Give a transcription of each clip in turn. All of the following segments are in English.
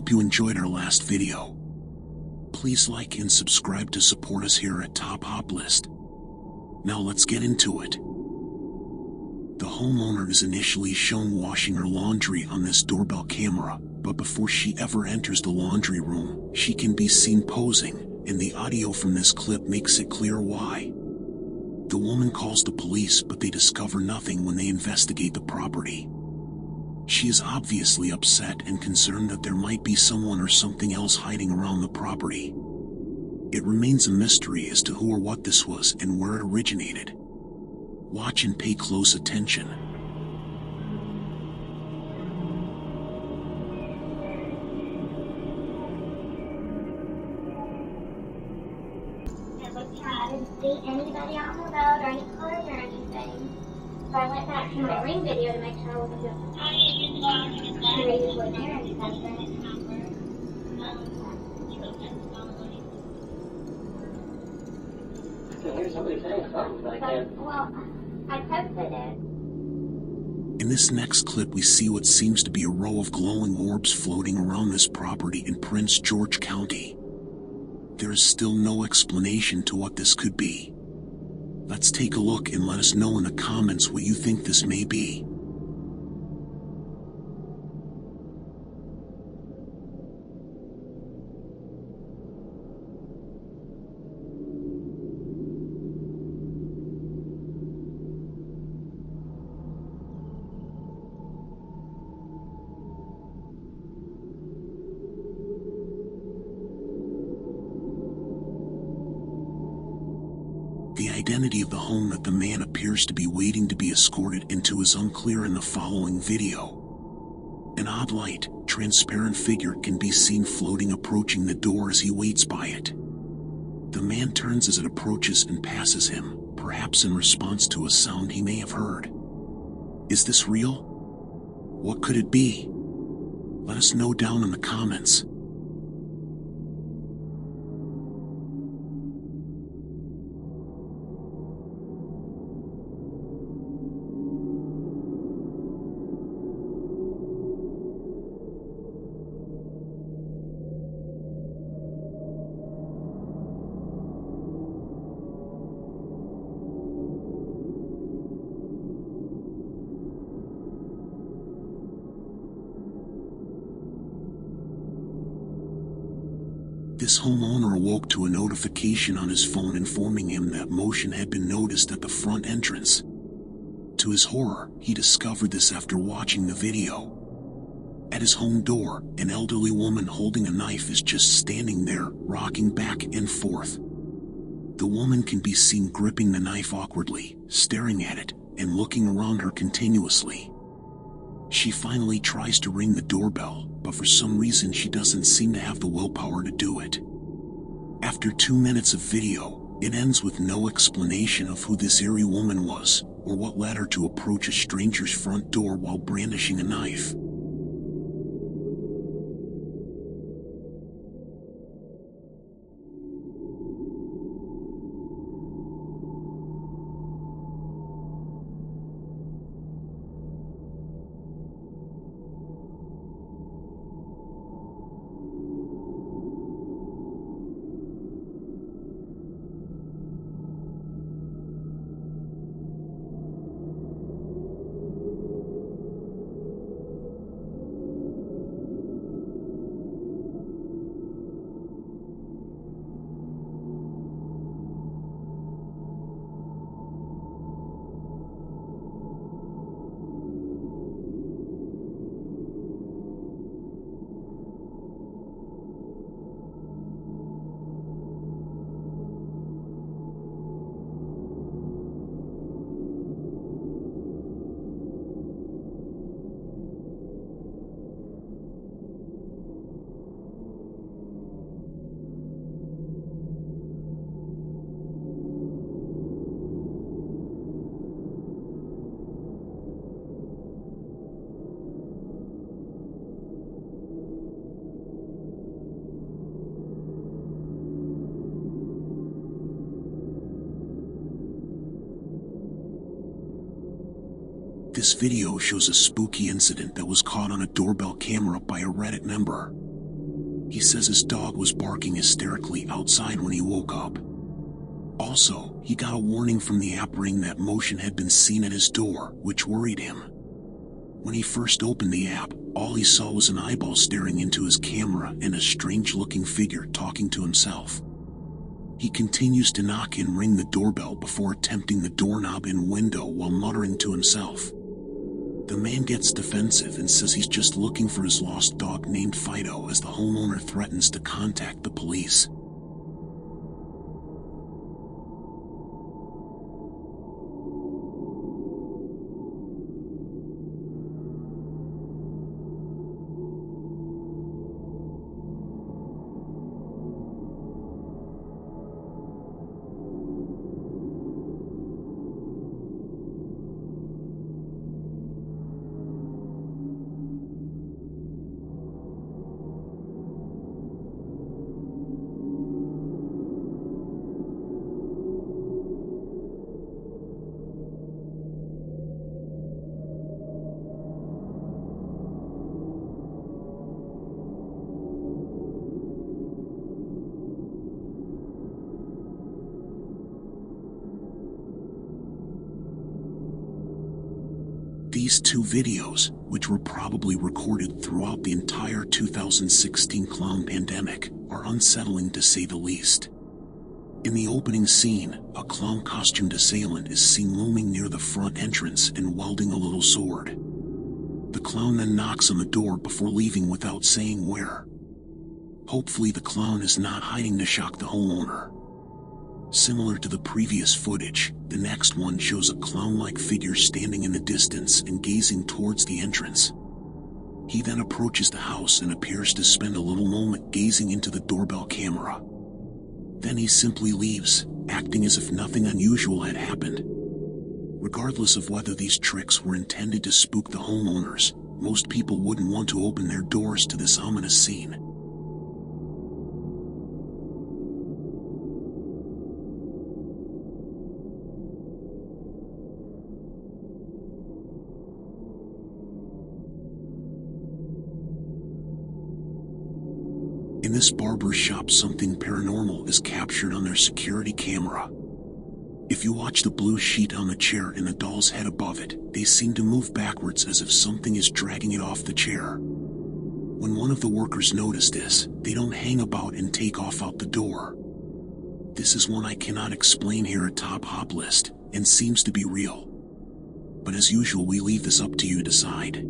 hope you enjoyed our last video. Please like and subscribe to support us here at Top Hop List. Now let's get into it. The homeowner is initially shown washing her laundry on this doorbell camera, but before she ever enters the laundry room, she can be seen posing, and the audio from this clip makes it clear why. The woman calls the police, but they discover nothing when they investigate the property. She is obviously upset and concerned that there might be someone or something else hiding around the property. It remains a mystery as to who or what this was and where it originated. Watch and pay close attention. I didn't see anybody out on the road or any cars or anything. So I went back to my ring video to make sure I wasn't just maybe wasn't hearing something. I can hear somebody saying something, but I can't. Well, I posted it. In this next clip, we see what seems to be a row of glowing orbs floating around this property in Prince George County. There is still no explanation to what this could be. Let's take a look and let us know in the comments what you think this may be. The identity of the home that the man appears to be waiting to be escorted into is unclear in the following video. An odd light, transparent figure can be seen floating approaching the door as he waits by it. The man turns as it approaches and passes him, perhaps in response to a sound he may have heard. Is this real? What could it be? Let us know down in the comments. This homeowner awoke to a notification on his phone informing him that motion had been noticed at the front entrance. To his horror, he discovered this after watching the video. At his home door, an elderly woman holding a knife is just standing there, rocking back and forth. The woman can be seen gripping the knife awkwardly, staring at it, and looking around her continuously. She finally tries to ring the doorbell, but for some reason she doesn't seem to have the willpower to do it. After 2 minutes of video, it ends with no explanation of who this eerie woman was, or what led her to approach a stranger's front door while brandishing a knife. This video shows a spooky incident that was caught on a doorbell camera by a Reddit member. He says his dog was barking hysterically outside when he woke up. Also, he got a warning from the app ring that motion had been seen at his door, which worried him. When he first opened the app, all he saw was an eyeball staring into his camera and a strange-looking figure talking to himself. He continues to knock and ring the doorbell before attempting the doorknob and window while muttering to himself. The man gets defensive and says he's just looking for his lost dog named Fido as the homeowner threatens to contact the police. These two videos, which were probably recorded throughout the entire 2016 clown pandemic, are unsettling to say the least. In the opening scene, a clown-costumed assailant is seen looming near the front entrance and wielding a little sword. The clown then knocks on the door before leaving without saying where. Hopefully the clown is not hiding to shock the homeowner. Similar to the previous footage, the next one shows a clown-like figure standing in the distance and gazing towards the entrance. He then approaches the house and appears to spend a little moment gazing into the doorbell camera. Then he simply leaves, acting as if nothing unusual had happened. Regardless of whether these tricks were intended to spook the homeowners, most people wouldn't want to open their doors to this ominous scene. In this barber shop, something paranormal is captured on their security camera. If you watch the blue sheet on the chair and the doll's head above it, they seem to move backwards as if something is dragging it off the chair. When one of the workers notice this, they don't hang about and take off out the door. This is one I cannot explain here at Top Hop List, and seems to be real. But as usual, we leave this up to you to decide.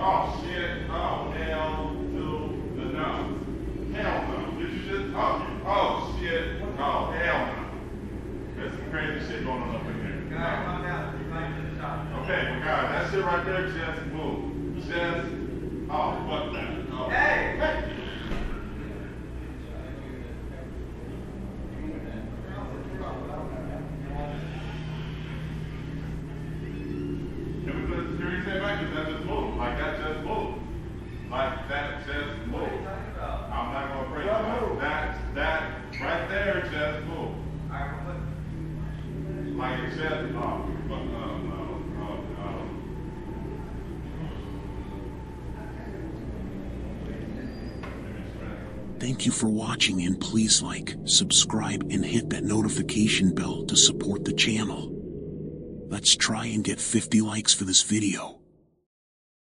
Oh shit, oh hell to the no. Hell no. Did you just oh shit, oh hell no. There's some crazy shit going on up in here. Guys, calm down. You're going to the shop. Okay, well guys, that shit right there just moved. Just, oh fuck that. Oh. Hey! Hey! Can we put a security tape back? Because that just moved. Like that just moved. Like that just moved. What are you talking about? I'm not gonna break it. That right there just moved. Alright, well, Like it just, oh, fuck, no. Thank you for watching, and please like, subscribe, and hit that notification bell to support the channel. Let's try and get 50 likes for this video.